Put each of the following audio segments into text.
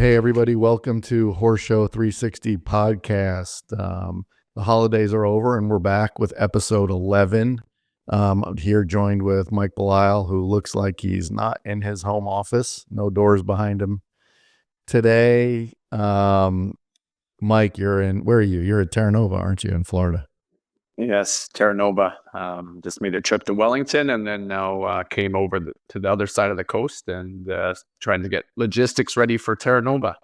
Hey, everybody. Welcome to HorseShow360 podcast. The holidays are over and we're back with episode 11. I'm here joined with Mike Belisle, who looks like he's not in his home office. No doors behind him today. Mike, where are you? You're at Terra Nova, aren't you, in Florida? Yes, Terra Nova. Just made a trip to Wellington and then now came over to the other side of the coast and trying to get logistics ready for Terra Nova.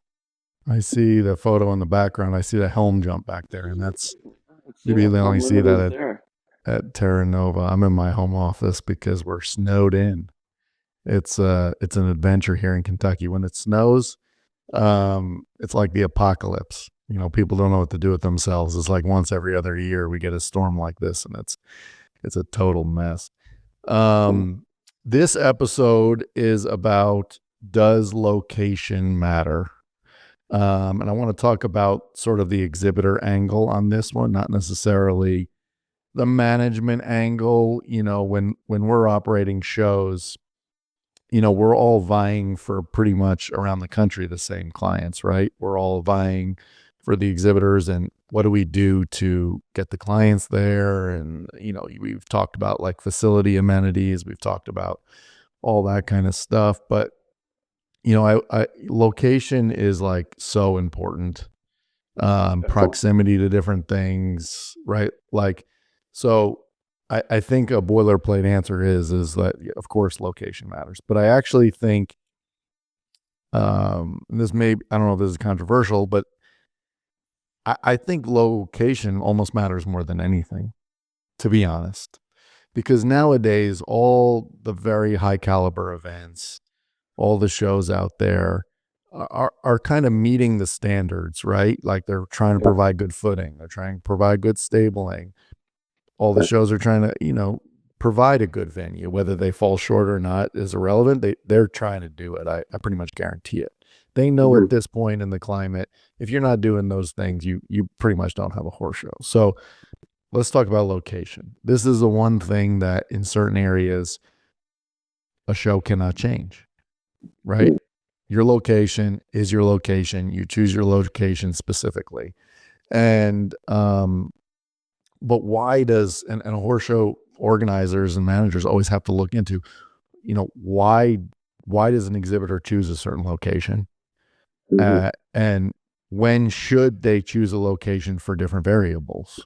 I see the photo in the background. I see the helm jump back there, and that's maybe you only see that at Terra Nova. I'm in my home office because we're snowed in. It's an adventure here in Kentucky. When it snows, it's like the apocalypse. You know, people don't know what to do with themselves. It's like once every other year we get a storm like this, and it's a total mess. This episode is about, does location matter? And I want to talk about sort of the exhibitor angle on this one, not necessarily the management angle. You know, when we're operating shows, you know, we're all vying for pretty much around the country the same clients, right? We're all vying for the exhibitors, and what do we do to get the clients there? And, you know, we've talked about like facility amenities, we've talked about all that kind of stuff, but you know, I location is like so important. Proximity to different things, right? Like, so I think a boilerplate answer is that of course location matters, but I actually think, this may, I don't know if this is controversial, but I think location almost matters more than anything, to be honest, because nowadays all the very high caliber events, all the shows out there are kind of meeting the standards, right? Like they're trying to provide good footing. They're trying to provide good stabling. All the shows are trying to, you know, provide a good venue. Whether they fall short or not is irrelevant. They're trying to do it. I pretty much guarantee it. They know at this point in the climate, if you're not doing those things, you pretty much don't have a horse show. So let's talk about location. This is the one thing that in certain areas a show cannot change. Right? Your location is your location. You choose your location specifically. And, but why does, and a horse show organizers and managers always have to look into, you know, why does an exhibitor choose a certain location? And when should they choose a location for different variables?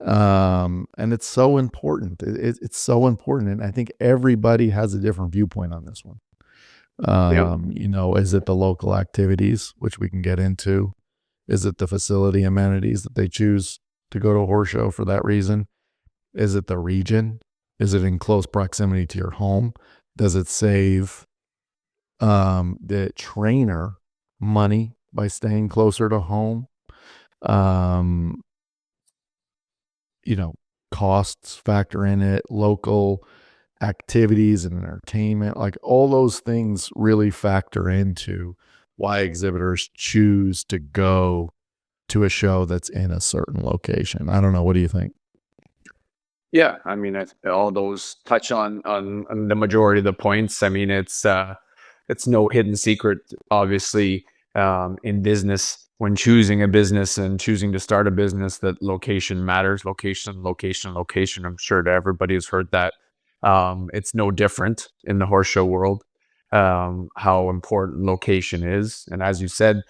And it's so important. It's so important. And I think everybody has a different viewpoint on this one. You know, is it the local activities, which we can get into? Is it the facility amenities that they choose to go to a horse show for that reason? Is it the region? Is it in close proximity to your home? Does it save the trainer money by staying closer to home? You know, costs factor in it, local activities and entertainment, like all those things really factor into why exhibitors choose to go to a show that's in a certain location. I don't know. What do you think? Yeah, I mean, all those touch on the majority of the points. I mean, it's no hidden secret, obviously, in business, when choosing a business and choosing to start a business, that location matters. Location, location, location. I'm sure that everybody has heard that. It's no different in the horse show world, how important location is. And as you said,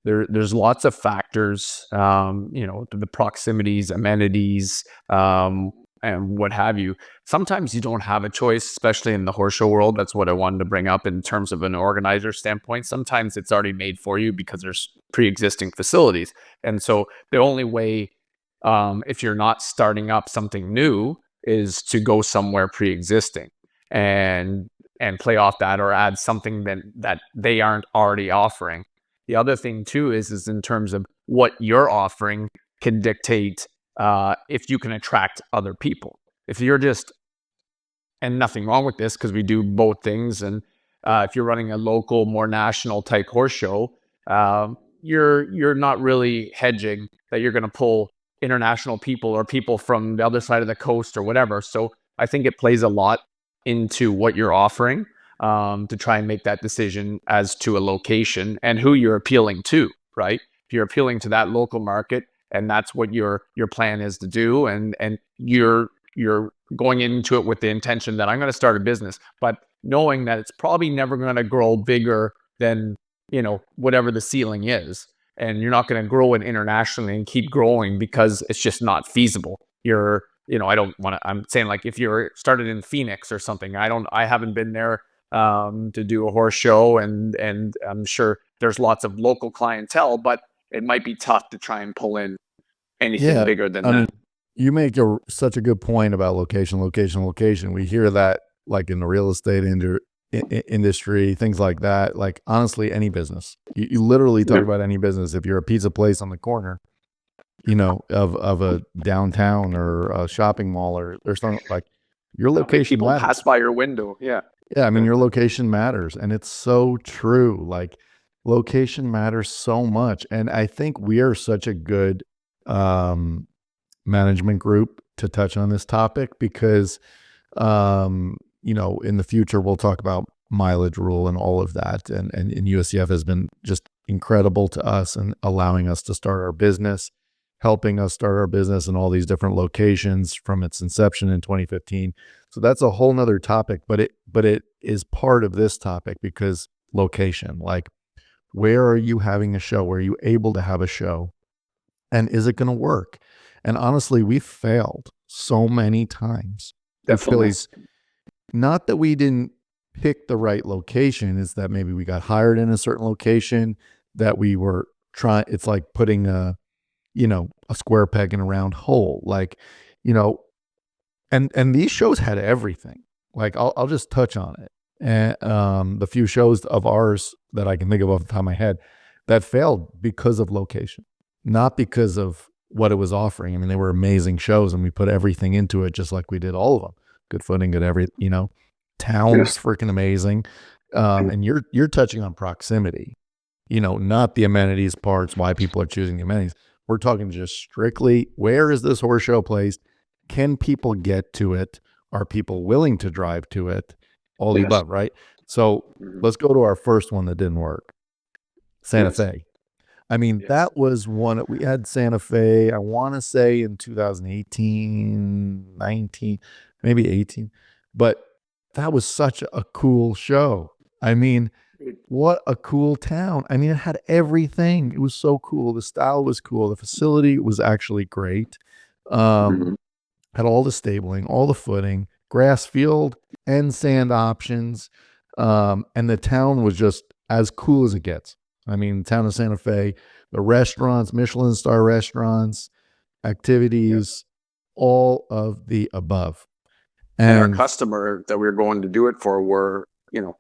there's lots of factors, you know, the proximities, amenities, and what have you. Sometimes you don't have a choice, especially in the horse show world. That's what I wanted to bring up in terms of an organizer standpoint. Sometimes it's already made for you because there's pre-existing facilities. And so the only way, if you're not starting up something new, is to go somewhere pre-existing and play off that, or add something that they aren't already offering. The other thing too is in terms of what you're offering can dictate if you can attract other people. If you're just, and nothing wrong with this because we do both things, and if you're running a local, more national type horse show, you're not really hedging that you're going to pull international people or people from the other side of the coast or whatever. So I think it plays a lot into what you're offering. to try and make that decision as to a location and who you're appealing to, right? If you're appealing to that local market and that's what your plan is to do, and you're going into it with the intention that I'm going to start a business, but knowing that it's probably never going to grow bigger than, whatever the ceiling is, and you're not going to grow it internationally and keep growing because it's just not feasible. I don't want to, I'm saying, like, if you're started in Phoenix or something, I haven't been there to do a horse show, and I'm sure there's lots of local clientele, but it might be tough to try and pull in anything Yeah, bigger than I mean, that. you make such a good point about location, location, location. We hear that like in the real estate industry, things like that. Like, honestly, any business. You literally talk Yeah. about any business. If you're a pizza place on the corner, of a downtown or a shopping mall or something, like, your How many location people pass matters. by your window? Yeah. Yeah, I mean, Yeah. your location matters, and it's so true. Like, location matters so much, and I think we are such a good um, management group to touch on this topic because, in the future we'll talk about mileage rule and all of that, and USCF has been just incredible to us and allowing us to start our business, helping us start our business in all these different locations from its inception in 2015. So that's a whole nother topic, but it is part of this topic because location, like, where are you having a show? Where are you able to have a show? And is it going to work? And honestly, we failed so many times with Definitely. fillies. Not that we didn't pick the right location, is that maybe we got hired in a certain location that we were trying. It's like putting a square peg in a round hole. Like, you know, and these shows had everything. Like, I'll just touch on it. And the few shows of ours that I can think of off the top of my head that failed because of location, not because of what it was offering. I mean, they were amazing shows, and we put everything into it, just like we did all of them. Good footing, good town Yeah. was freaking amazing. And you're touching on proximity, not the amenities parts, why people are choosing the amenities. We're talking just strictly, where is this horse show placed? Can people get to it? Are people willing to drive to it? All the Yes. above, right? So Mhm. let's go to our first one that didn't work. Santa Yes. Fe. I mean, Yes. that was one. We had Santa Fe, I want to say in 2018, 19, maybe 18. But that was such a cool show. I mean, what a cool town. I mean, it had everything. It was so cool. The style was cool. The facility was actually great. Mhm. Had all the stabling, all the footing, grass field and sand options. And the town was just as cool as it gets. I mean, the town of Santa Fe, the restaurants, Michelin star restaurants, Yeah. activities, all of the above. And our And customer that we were going to do it for were,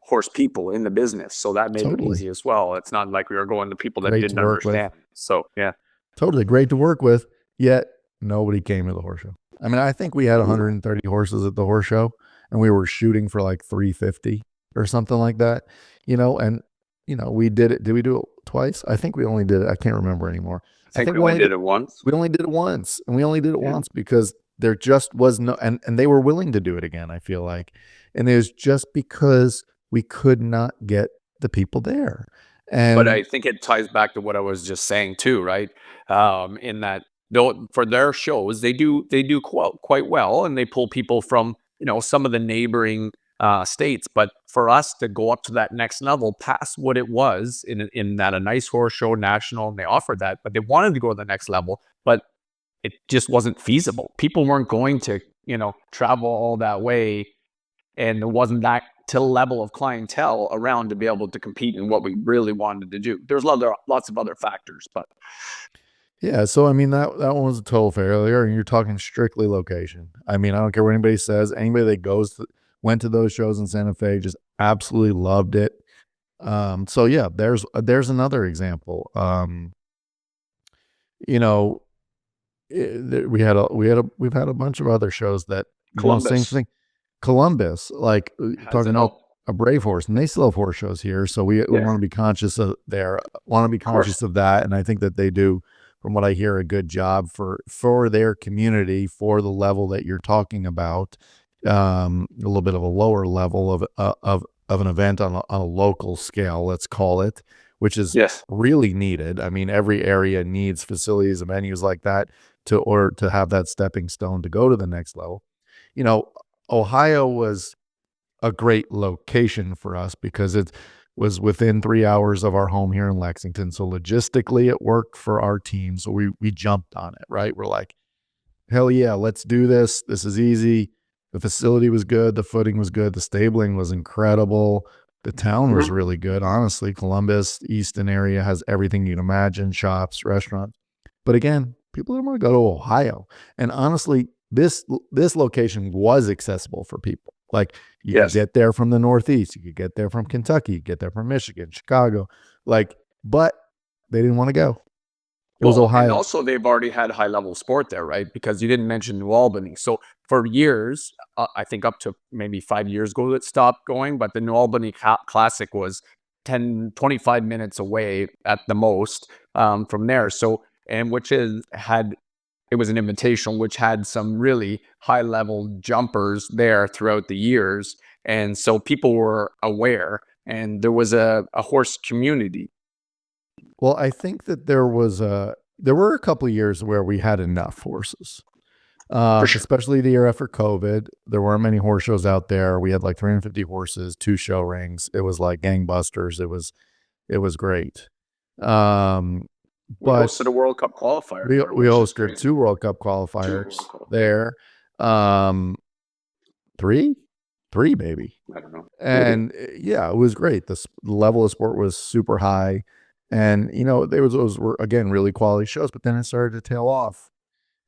horse people in the business. So that made it totally easy as well. It's not like we were going to people that great to didn't work with. understand. So yeah. Totally great to work with. Yet nobody came to the horse show. I mean, I think we had 130 horses at the horse show, and we were shooting for like 350 or something like that. And we did it. Did we do it twice? I think we only did it. I can't remember anymore. I I think think we only did it once. we only did it once, and we only did it Yeah. once because there just was no, and they were willing to do it again, I feel like. And it was just because we could not get the people there. But And I think it ties back to what I was just saying too, right? In that, though, for their shows, they do quite well, and they pull people from, some of the neighboring states. But for us to go up to that next level, past what it was in that a nice horse show national, and they offered that, but they wanted to go to the next level, but it just wasn't feasible. People weren't going to, travel all that way, and there wasn't that to level of clientele around to be able to compete in what we really wanted to do. There's lots of other factors, but yeah, so I mean, that one was a total failure, and you're talking strictly location. I mean, I don't care what anybody says. Anybody that went to those shows in Santa Fe just absolutely loved it. So yeah, there's another example. You know, we've had a bunch of other shows that, same Columbus thing. Columbus, like, has talking it about all. a brave horse, and they still have horse shows here. So we Yeah, want to be conscious of of course. that. And I think that they do, from what I hear, a good job for their community, for the level that you're talking about. A little bit of a lower level of of an event on a local scale, let's call it, which is Yes. really needed. I mean, every area needs facilities and venues like that to have that stepping stone to go to the next level. You know, Ohio was a great location for us because it was within 3 hours of our home here in Lexington. So logistically, it worked for our team. So we jumped on it, right? We're like, hell yeah, let's do this. This is easy. The facility was good. The footing was good. The stabling was incredible. The town was Mhm. really good. Honestly, Columbus, Easton area has everything you'd imagine, shops, restaurants. But again, people don't want to go to Ohio. And honestly, this location was accessible for people. Like you could Yes. get there from the Northeast, you could get there from Kentucky, you could get there from Michigan, Chicago. Like, but they didn't want to go. It was Well, and Ohio. also they've already had high level sport there, right? Because you didn't mention New Albany. So for years, I think up to maybe 5 years ago, it stopped going. But the New Albany Classic was 10, 25 minutes away at the most from there. So, and which is had it was an invitation which had some really high level jumpers there throughout the years. And so people were aware and there was a horse community. Well, I think that there were a couple of years where we had enough horses. For sure. Especially the year after COVID, there weren't many horse shows out there. We had like 350 horses, 2 show rings. It was like gangbusters. It was great. Um, We but hosted a World Cup qualifier we there, we which is hosted crazy. 2 World Cup Two World qualifiers Cup. there. Um, three, three maybe. I don't know. Maybe. And yeah, it was great. The level of sport was super high, and there was those were again really quality shows. But then it started to tail off,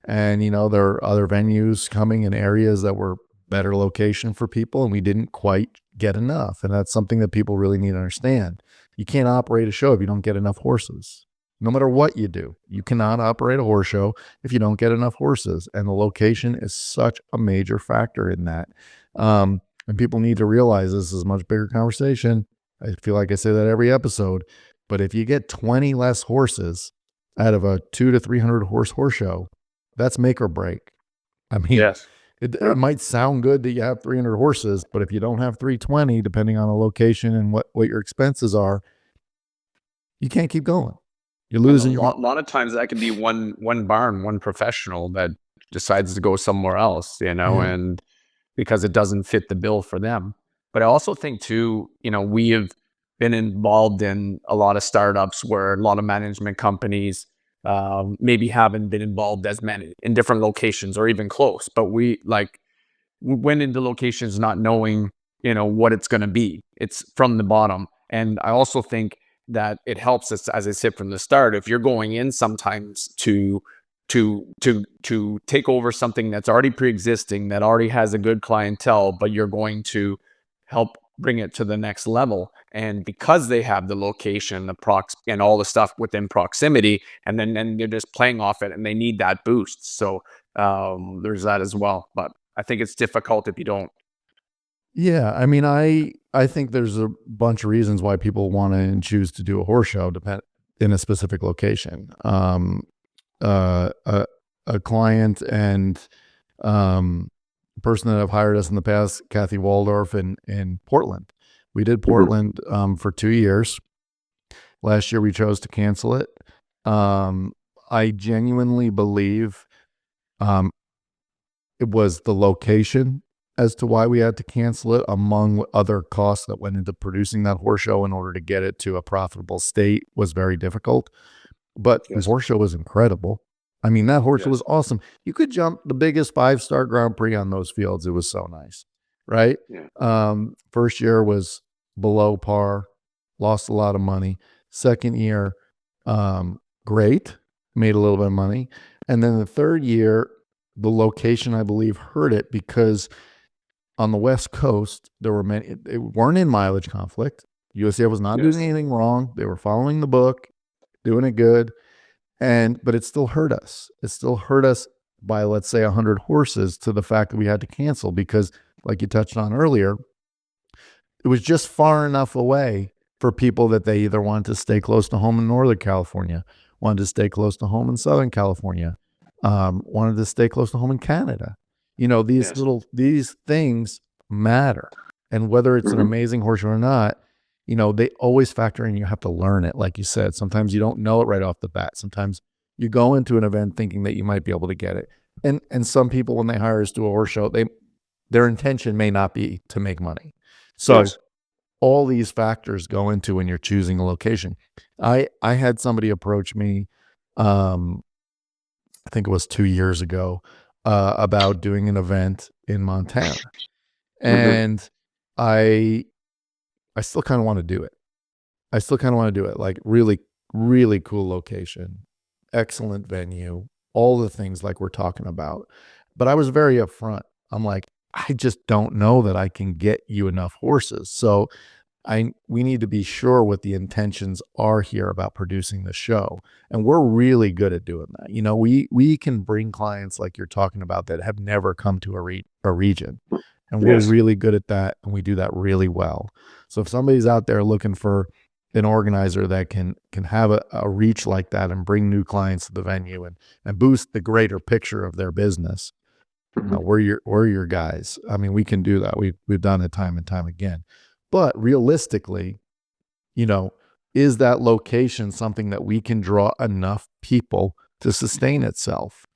and there are other venues coming in areas that were better location for people, and we didn't quite get enough. And that's something that people really need to understand. You can't operate a show if you don't get enough horses. No matter what you do, you cannot operate a horse show if you don't get enough horses. And the location is such a major factor in that. And people need to realize this is a much bigger conversation. I feel like I say that every episode. But if you get 20 less horses out of a 200 to 300 horse show, that's make or break. I mean, Yes. it Yeah. might sound good that you have 300 horses, but if you don't have 320, depending on the location and what your expenses are, you can't keep going. You're And a losing your money. lot of times that can be one barn, one professional that decides to go somewhere else, Yeah. and because it doesn't fit the bill for them. But I also think too, we have been involved in a lot of startups where a lot of management companies maybe haven't been involved as many in different locations or even close. But we went into locations not knowing, what it's going to be. It's from the bottom. And I also think that it helps us, as I said from the start, if you're going in sometimes to take over something that's already pre-existing, that already has a good clientele, but you're going to help bring it to the next level. And because they have the location, the prox and all the stuff within proximity, and then they're just playing off it and they need that boost. So there's that as well. But I think it's difficult if you don't. Yeah, I mean, I think there's a bunch of reasons why people want to and choose to do a horse show depend in a specific location. A client and person that have hired us in the past, Kathy Waldorf in Portland. We did Mhm. Portland for 2 years. Last year we chose to cancel it. I genuinely believe um, it was the location as to why we had to cancel it, among other costs that went into producing that horse show in order to get it to a profitable state was very difficult. But the Yes. horse show was incredible. I mean, that horse show was Yes. awesome. You could jump the biggest 5-star Grand Prix on those fields. It was so nice, right? Yeah. First year was below par, lost a lot of money. Second year, great, made a little bit of money. And then the third year, the location, I believe, hurt it because on the West Coast, there were many, they weren't in mileage conflict. USAF was not doing Yes. anything wrong. They were following the book, doing it good. But it still hurt us. It still hurt us by, let's say, 100 horses to the fact that we had to cancel because, like you touched on earlier, it was just far enough away for people that they either wanted to stay close to home in Northern California, wanted to stay close to home in Southern California, wanted to stay close to home in Canada. Yes. These things matter. And whether it's an Mhm. amazing horse or not, they always factor in you have to learn it. Like you said, sometimes you don't know it right off the bat. Sometimes you go into an event thinking that you might be able to get it. And some people, when they hire us to a horse show, their intention may not be to make money. So Yes. all these factors go into when you're choosing a location. I had somebody approach me, um, I think it was 2 years ago, about doing an event in Montana, Mhm. and I I still kind of want to do it. I still kind of want to do it. Like really, really cool location, excellent venue, all the things like we're talking about. But I was very upfront. I'm like, I just don't know that I can get you enough horses. So we need to be sure what the intentions are here about producing the show. And we're really good at doing that. We can bring clients like you're talking about that have never come to a region. And we're Yes. really good at that, and we do that really well. So if somebody's out there looking for an organizer that can have a reach like that and bring new clients to the venue and boost the greater picture of their business, Mhm. we're your guys. I mean, we can do that. We've done it time and time again. But realistically, you know, is that location something that we can draw enough people to sustain itself?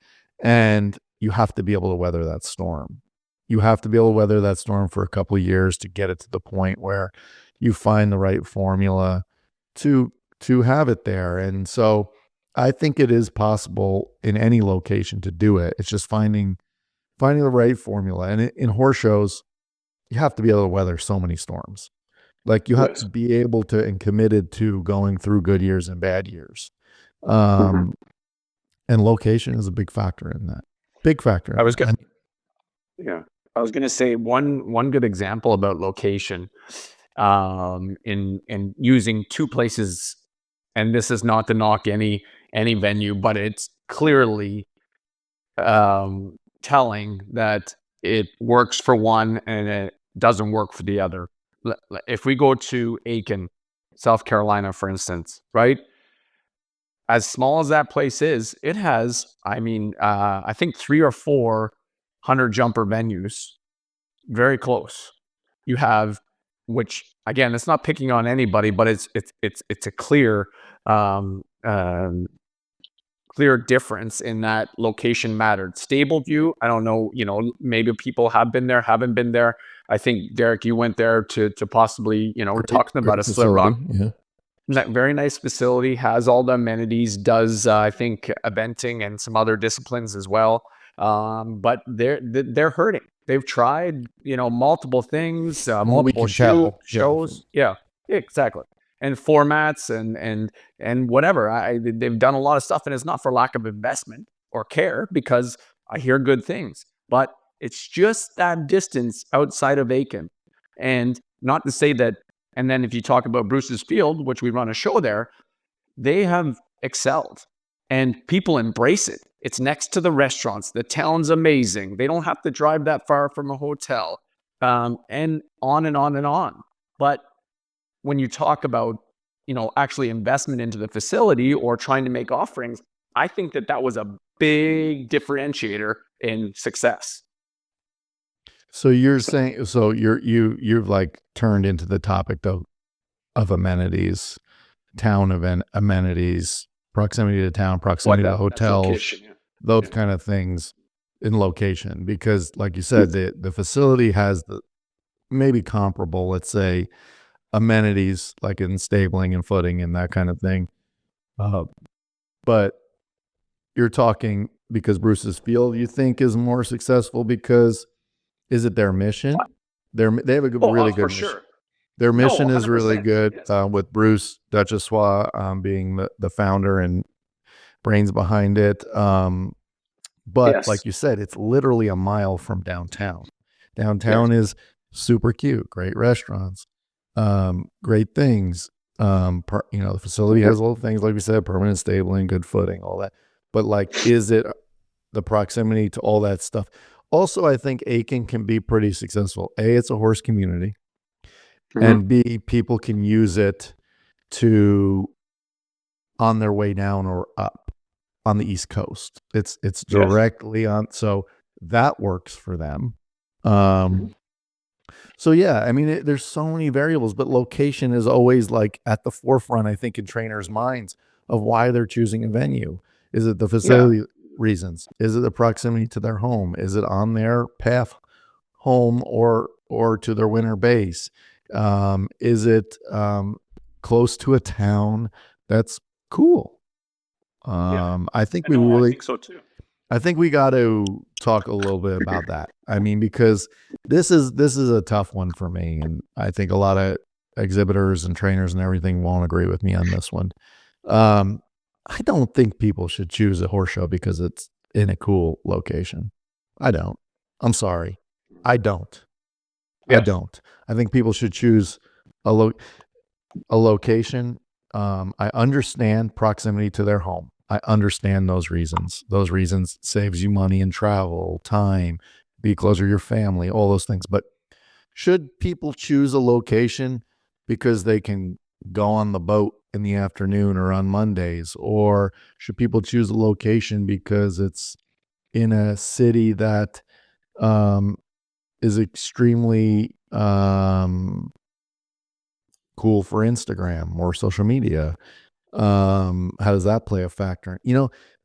And you have to be able to weather that storm. You have to be able to weather that storm for a couple of years to get it to the point where you find the right formula to to have it there. And so I think it is possible in any location to do it. It's just finding the right formula. And in horse shows, you have to be able to weather so many storms. Like you have to Yes. be able to and committed to going through good years and bad years. Mhm. Um, and location is a big factor in that. Big factor I in was that. gonna And Yeah. I was gonna say one good example about location, in using 2 places, and this is not to knock any venue, but it's clearly, telling that it works for one and it doesn't work for the other. If we go to Aiken, South Carolina, for instance, right? As small as that place is, it has, I mean, I think 3 or 4 hunter jumper venues very close. You have, which again, it's not picking on anybody, but it's a um, um, clear difference in that location mattered. Stable View, I don't know, maybe people have been there, haven't been there. I think Derek, you went there to possibly, we're great, talking about great a slip facility. buck. Yeah. Very nice facility, has all the amenities, does, I think, eventing and some other disciplines as well. But they're hurting. They've tried, multiple things, Well, we multiple can tell. Yeah. shows. Yeah, exactly. And formats and whatever. They've done a lot of stuff, and it's not for lack of investment or care, because I hear good things. But it's just that distance outside of Aiken. And not to say that, and then if you talk about Bruce's Field, which we run a show there, they have excelled and people embrace it. It's next to the restaurants. The town's amazing. They don't have to drive that far from a hotel, and on and on and on. But when you talk about, actually investment into the facility or trying to make offerings, I think that was a big differentiator in success. So you're saying so you've like turned into the topic though of amenities, town event amenities, proximity to town, What proximity to that's hotels, location. Yeah. those Yeah. kind of things in location. Because like you said, the facility has the maybe comparable, let's say, amenities like in stabling and footing and that kind of thing. Uh, but you're talking because Bruce's Field you think is more successful because is it their mission? They have a Oh, really for good mission. sure. Their No, mission is really 100%. good, Yes. with Bruce Duchessois, being the founder and brains behind it. But like Yes. you said, it's literally a mile from downtown. Yes. Downtown is super cute, great restaurants, great things. The facility Mhm. has all the things like we said, permanent stabling, good footing, all that. But like, is it the proximity to all that stuff? Also, I think Aiken can be pretty successful. A, it's a horse community, Mhm. and B, people can use it to on their way down or up on the East Coast. It's Yes. directly on, so that works for them. Um, Mhm. So yeah, I mean, there's so many variables, but location is always like at the forefront, I think, in trainers' minds of why they're choosing a venue. Is it the Yeah, facility reasons? Is it the proximity to their home? Is it on their path home or to their winter base? Is it close to a town that's cool? yeah. I think we No, I really think so too. I think we got to talk a little bit about that. I mean, because this is a tough one for me, and I think a lot of exhibitors and trainers and everything won't agree with me on this one. Um, I don't think people should choose a horse show because it's in a cool location. I don't. I'm sorry. I don't. I Yes. don't. I think people should choose a lo- a location. I understand proximity to their home. I understand those reasons. Those reasons saves you money in travel, time, be closer to your family, all those things. But should people choose a location because they can go on the boat in the afternoon or on Mondays? Or should people choose a location because it's in a city that um, is extremely cool for Instagram or social media? How does that play a factor?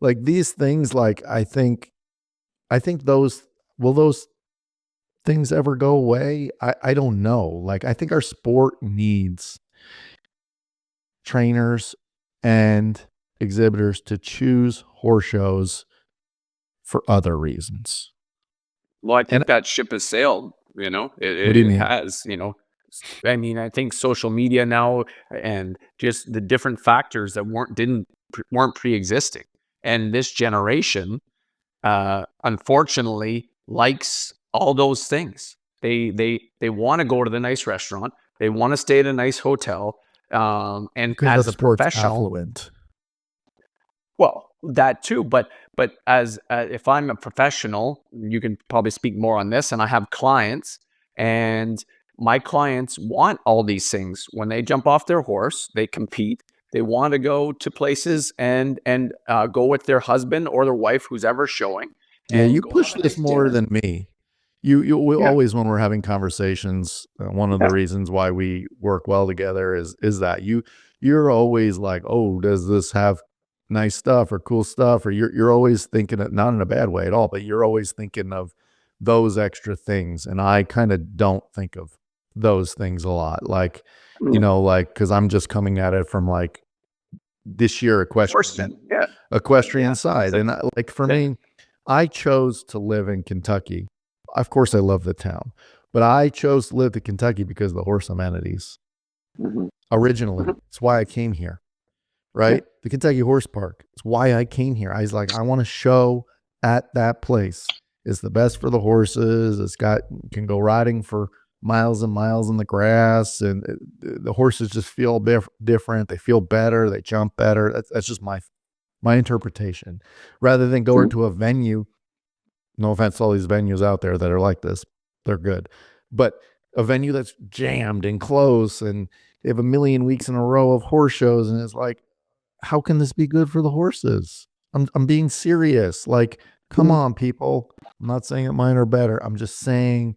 Like these things, like I think those will those things ever go away? I don't know. Like I think our sport needs trainers and exhibitors to choose horse shows for other reasons. Well, I And think that ship has sailed, what do you it mean? has, I mean, I think social media now and just the different factors that weren't pre-existing. And this generation, unfortunately, likes all those things. They want to go to the nice restaurant. They want to stay at a nice hotel. And Because the as a sport's professional, affluent. well, that too, but as if I'm a professional, you can probably speak more on this, and I have clients, and my clients want all these things. When they jump off their horse, they compete. They want to go to places and go with their husband or their wife, who's ever showing, Yeah, and you go have push a this nice more dinner. than me. You we Yeah, always, when we're having conversations, one of the yeah, reasons why we work well together is that you're always like, oh, does this have nice stuff or cool stuff? Or you're always thinking it, not in a bad way at all, but you're always thinking of those extra things, and I kind of don't think of those things a lot. Like, mm, like because I'm just coming at it from like this year equestrian horsemen. Yeah, equestrian yeah, side. so, And like for yeah, me, I chose to live in Kentucky. Of course, I love the town, but I chose to live in Kentucky because of the horse amenities. mhm, Originally, mhm, it's why I came here, yeah, right? The Kentucky Horse Park. It's why I came here. I was like, I want to show at that place. It's the best for the horses. It's got can go riding for miles and miles in the grass, and the horses just feel different. They feel better. They jump better. That's just my interpretation, rather than going mhm, to a venue. No offense to all these venues out there that are like this, they're good, but a venue that's jammed and close, and they have a million weeks in a row of horse shows, and it's like, how can this be good for the horses? I'm being serious. Like, come mhm, on, people. I'm not saying that mine are better. I'm just saying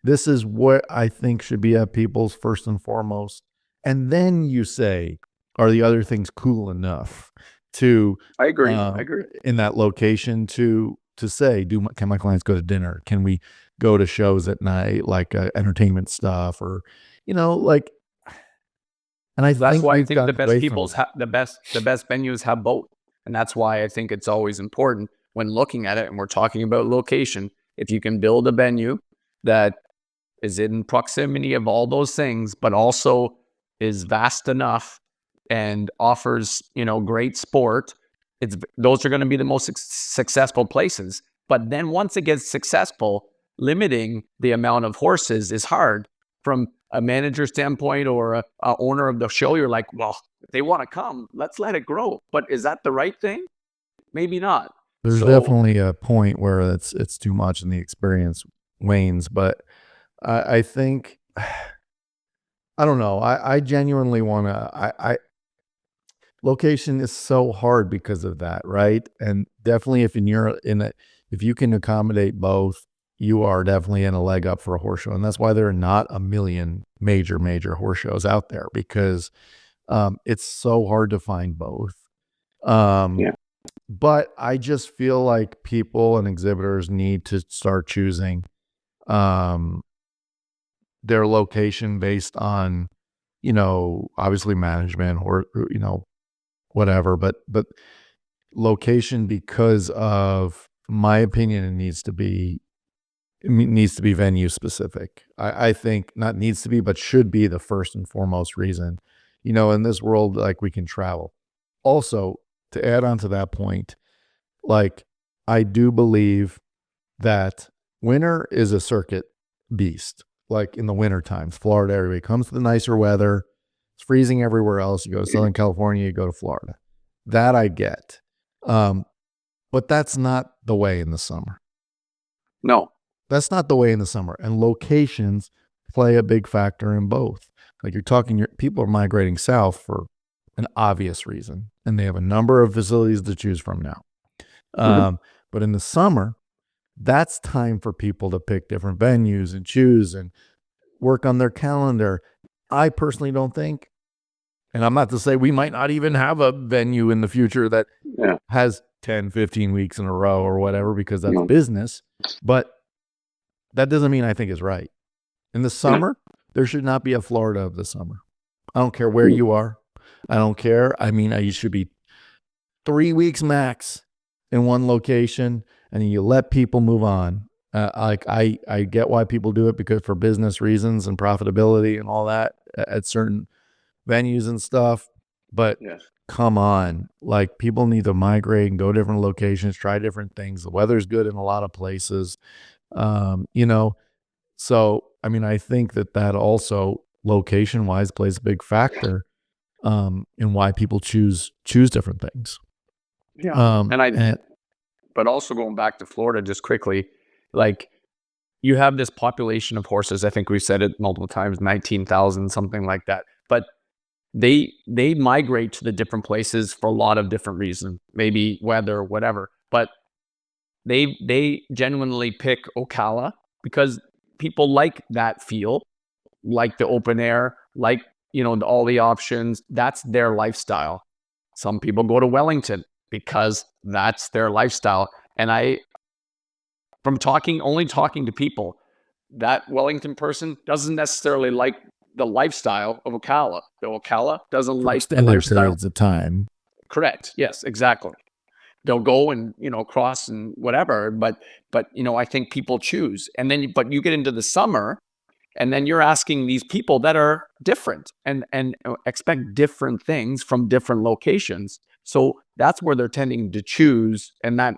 this is what I think should be at people's first and foremost. And then you say, are the other things cool enough to I agree. I um, agree. in that location to say, can my clients go to dinner? Can we go to shows at night, like entertainment stuff, or like? And I That's think why I we've think gotten away from that. the best venues have both. And that's why I think it's always important when looking at it and we're talking about location. If you can build a venue that is in proximity of all those things, but also is vast enough and offers, great sport, those are going to be the most successful places. But then once it gets successful, limiting the amount of horses is hard from a manager standpoint or a owner of the show. You're like, well, if they want to come, let's let it grow. But is that the right thing? Maybe not. There's So definitely a point where it's too much and the experience wanes, but I think I don't know. I genuinely want to. Location is so hard because of that, right? And definitely if you can accommodate both, you are definitely in a leg up for a horse show. And that's why there are not a million major horse shows out there, because it's so hard to find both. Yeah. But I just feel like people and exhibitors need to start choosing um, their location based on, obviously management or, whatever, but location, because of my opinion, it needs to be venue specific. I think not needs to be, but should be the first and foremost reason. In this world, like, we can travel. Also, to add on to that point, like, I do believe that winter is a circuit beast. Like in the winter times, Florida area, it comes to the nicer weather. It's freezing everywhere else. You go to Southern California, you go to Florida. That I get. But that's not the way in the summer. No. That's not the way in the summer. And locations play a big factor in both. Like, you're talking, people are migrating south for an obvious reason, and they have a number of facilities to choose from now. But in the summer, that's time for people to pick different venues and choose and work on their calendar. I personally don't think, and I'm not to say we might not even have a venue in the future that Yeah. has 10, 15 weeks in a row or whatever, because that's No. business. But that doesn't mean I think it's right. In the summer, there should not be a Florida of the summer. I don't care where you are. I don't care. I mean, you should be 3 weeks max in one location, and you let people move on. Like, I get why people do it, because for business reasons and profitability and all that at certain venues and stuff. But Yes. come on, like, people need to migrate and go different locations, try different things. The weather's good in a lot of places. So, I mean, I think that also location wise plays a big factor in why people choose different things. Yeah. And But also going back to Florida just quickly, like, you have this population of horses. I think we said it multiple times, 19,000, something like that. But they migrate to the different places for a lot of different reasons, maybe weather, whatever. But they genuinely pick Ocala because people like that feel, like the open air, like, all the options. That's their lifestyle. Some people go to Wellington because that's their lifestyle. And from only talking to people, that Wellington person doesn't necessarily like the lifestyle of Ocala. The Ocala doesn't for like the extended lifestyle. periods of time. Correct. Yes, exactly. They'll go and, cross and whatever, but I think people choose. And then but you get into the summer, and then you're asking these people that are different and expect different things from different locations. So that's where they're tending to choose, and that,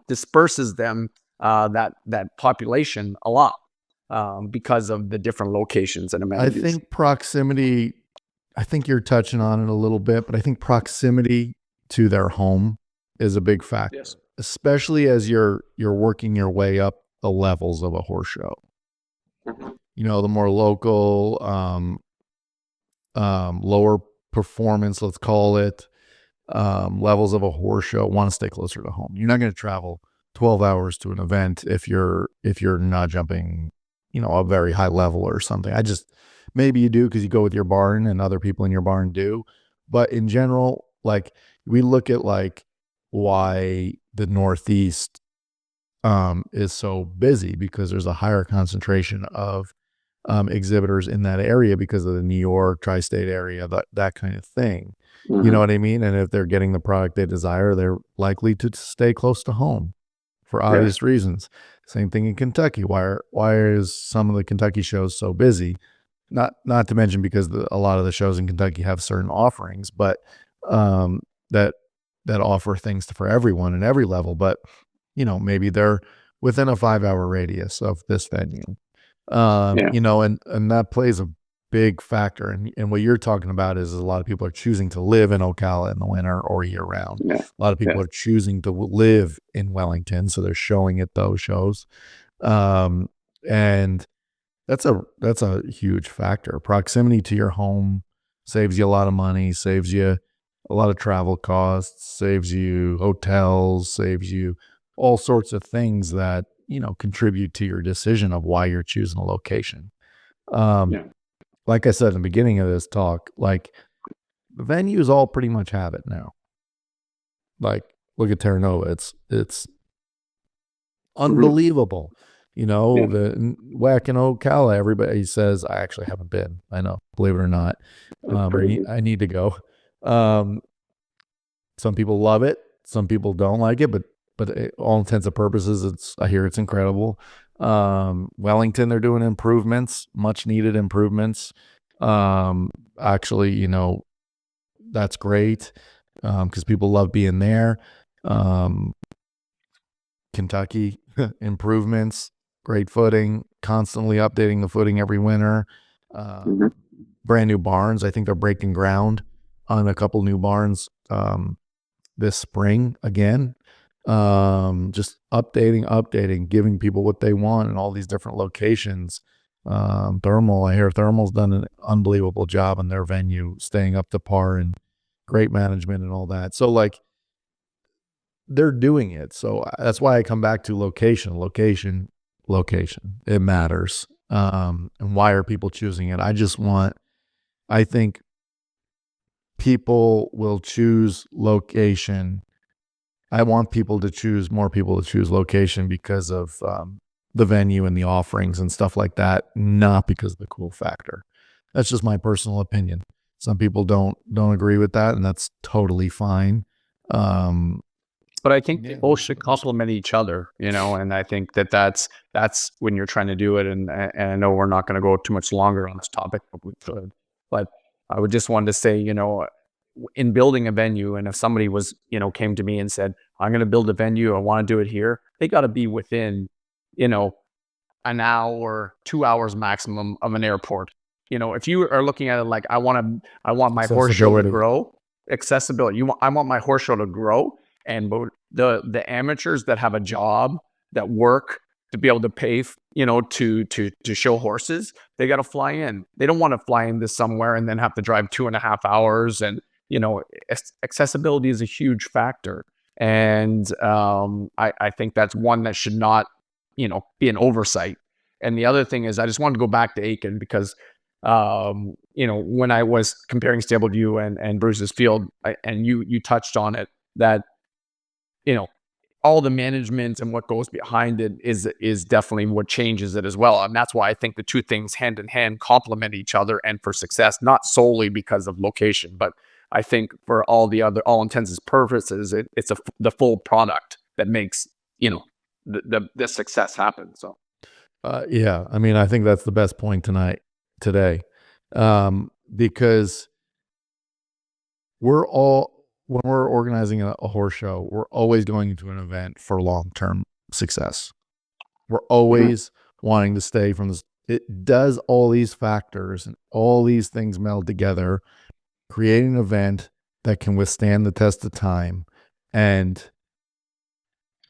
disperses them, that population a lot, because of the different locations and I amenities. think proximity, I think you're touching on it a little bit, but I think proximity to their home is a big factor, Yes. especially as you're working your way up the levels of a horse show. The more local, lower performance, let's call it, levels of a horse show want to stay closer to home. You're not going to travel 12 hours to an event if you're not jumping, a very high level or something. Maybe you do because you go with your barn and other people in your barn do. But in general, like, we look at, like, why the Northeast is so busy, because there's a higher concentration of exhibitors in that area because of the New York tri-state area, that kind of thing. You know what I mean? And if they're getting the product they desire, they're likely to stay close to home for obvious reasons. Same thing in Kentucky. Why is some of the Kentucky shows so busy? Not to mention because a lot of the shows in Kentucky have certain offerings, but that offer things for everyone and every level. But maybe they're within a 5-hour radius of this venue. And that plays a big factor. And what you're talking about is a lot of people are choosing to live in Ocala in the winter or year round. Yeah. A lot of people are choosing to live in Wellington, so they're showing at those shows. And that's a huge factor. Proximity to your home saves you a lot of money, saves you a lot of travel costs, saves you hotels, saves you all sorts of things that contribute to your decision of why you're choosing a location. Um, Yeah. like I said in the beginning of this talk, like the venues all pretty much have it now. Like, look at Terra Nova. It's Mhm. unbelievable. Yeah. The Whack in Ocala, everybody says, I actually haven't been. I know, believe it or not. That's crazy. I need to go. Um, some people love it. Some people don't like it, but all intents and purposes, I hear it's incredible. Wellington, they're doing improvements, much needed improvements. Actually, that's great because people love being there. Um, Kentucky, improvements, great footing, constantly updating the footing every winter. Mhm. Brand new barns. I think they're breaking ground on a couple new barns this spring again. Just updating, giving people what they want in all these different locations. Thermal, I hear Thermal's done an unbelievable job in their venue, staying up to par and great management and all that. So like they're doing it. So that's why I come back to location. It matters. And why are people choosing it? I think people will choose location. I want more people to choose location because of the venue and the offerings and stuff like that, not because of the cool factor. That's just my personal opinion. Some people don't agree with that, and that's totally fine. Um, But I think they yeah. both should complement each other, and I think that's when you're trying to do it. And I know we're not going to go too much longer on this topic, but we could. But I would just want to say, in building a venue, and if somebody came to me and said, I'm going to build a venue, I want to do it here, they got to be within, you know, an hour, 2 hours maximum of an airport. If you are looking at it like I want my horse show to Accessibility. grow, accessibility. I want my horse show to grow, and the amateurs that have a job that work to be able to pay, to show horses, they got to fly in. They don't want to fly into somewhere and then have to drive 2.5 hours. And accessibility is a huge factor, and I think that's one that should not be an oversight. And the other thing is, I just wanted to go back to Aiken because, when I was comparing Stable View and Bruce's Field, and you touched on it, that, you know, all the management and what goes behind it is definitely what changes it as well. And that's why I think the two things hand in hand complement each other and for success, not solely because of location, but I think for all intents and purposes, it's the full product that makes, the success happen. So. Yeah, I mean, I think that's the best point today, because when we're organizing a horse show, we're always going into an event for long term success. We're Mhm. always wanting to stay from this. It does all these factors and all these things meld together, creating an event that can withstand the test of time and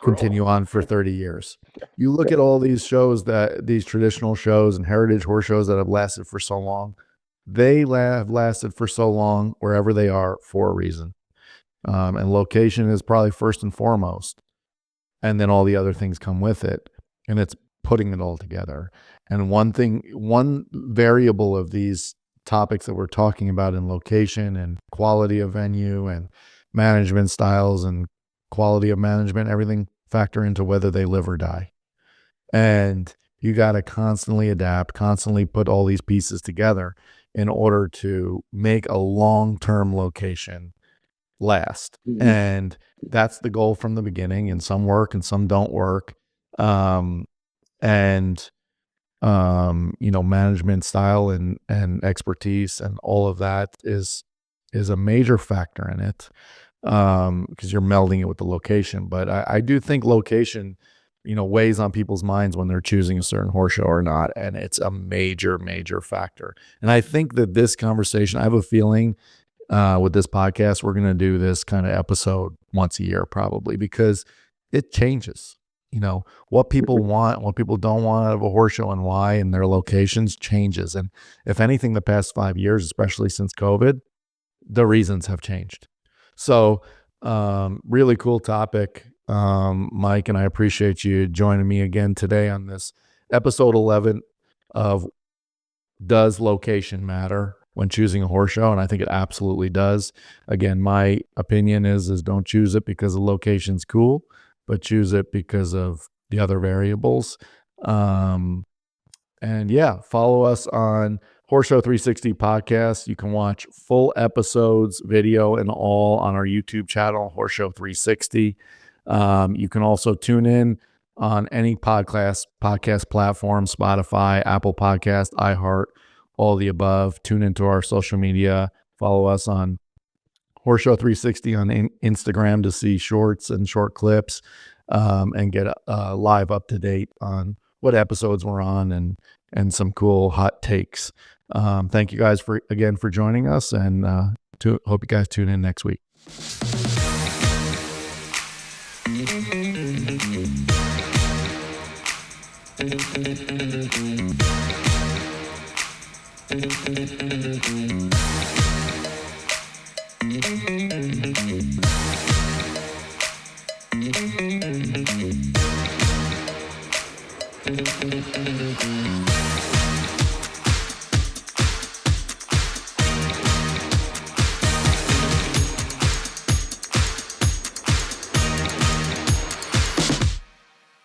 continue on for 30 years. You look at all these traditional shows and heritage horse shows that have lasted for so long. Have lasted for so long wherever they are for a reason. And location is probably first and foremost. And then all the other things come with it. And it's putting it all together. And one variable of these topics that we're talking about in location and quality of venue and management styles and quality of management, everything factor into whether they live or die. And you got to constantly adapt, constantly put all these pieces together in order to make a long-term location last. Mhm. And that's the goal from the beginning. And some work and some don't work. Um, and management style and expertise and all of that is a major factor in it, because you're melding it with the location. But I do think location, weighs on people's minds when they're choosing a certain horse show or not, and it's a major factor. And I think that this conversation, I have a feeling, with this podcast, we're going to do this kind of episode once a year probably, because it changes. What people want, what people don't want out of a horse show and why, and their locations changes. And if anything, the past 5 years, especially since COVID, the reasons have changed. So, really cool topic. Mike, and I appreciate you joining me again today on this episode 11 of Does Location Matter when choosing a horse show? And I think it absolutely does. Again, my opinion is don't choose it because the location's cool, but choose it because of the other variables. And yeah, follow us on HorseShow360 podcast. You can watch full episodes, video and all on our YouTube channel, HorseShow360. You can also tune in on any podcast platform, Spotify, Apple Podcast, iHeart, all the above. Tune into our social media. Follow us on HorseShow360 on Instagram to see shorts and short clips, and get live up to date on what episodes we're on and some cool hot takes. Thank you guys for joining us, and hope you guys tune in next week.